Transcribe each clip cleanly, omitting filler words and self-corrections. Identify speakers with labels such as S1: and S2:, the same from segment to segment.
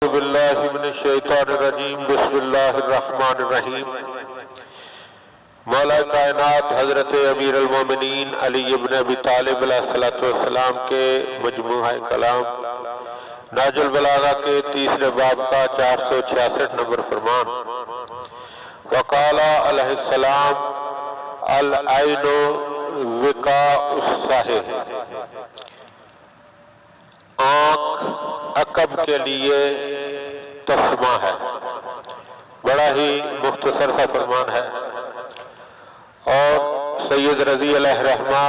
S1: باللہ من الشیطان الرجیم بسم اللہ الرحمن الرحیم۔ مولا کائنات حضرت امیر المومنین علی ابن ابی طالب علیہ السلام کے مجموعہ کلام نہج البلاغہ کے تیسرے باب کا 466 نمبر فرمان۔ وقال علیہ السلام العین وقاء الصحیح، آنکھ عقب کے لیے تسمہ ہے۔ بڑا ہی مختصر سا فرمان ہے، اور سید رضی علیہ رحمہ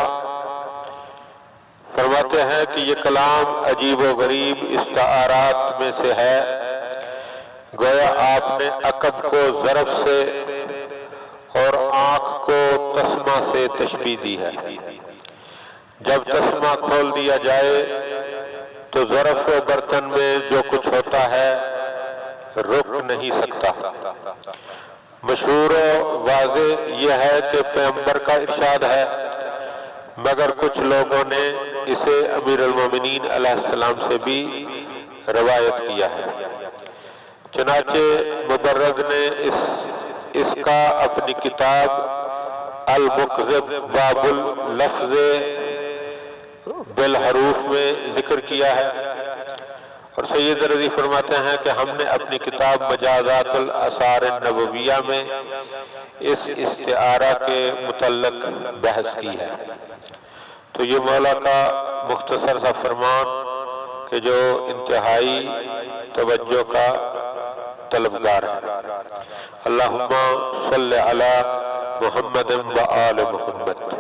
S1: فرماتے ہیں کہ یہ کلام عجیب و غریب استعارات میں سے ہے۔ گویا آپ نے عقب کو ظرف سے اور آنکھ کو تسمہ سے تشبیہ دی ہے۔ جب تسمہ کھول دیا جائے تو ظرف و برتن میں جو کچھ ہوتا ہے رک نہیں سکتا۔ مشہور و واضح یہ ہے کہ پیغمبر کا ارشاد ہے، مگر کچھ لوگوں نے اسے امیر المومنین علیہ السلام سے بھی روایت کیا ہے۔ چنانچہ مبرد نے اس کا اپنی کتاب المکذب باب اللفظ بالحروف میں ذکر کیا ہے، اور سید رضی فرماتے ہیں کہ ہم نے اپنی کتاب مجازات الآثار النبویہ میں اس استعارہ کے متعلق بحث کی ہے۔ تو یہ مولا کا مختصر سا فرمان کہ جو انتہائی توجہ کا طلبگار ہے۔ اللہم صلی علی محمد و آل محمد۔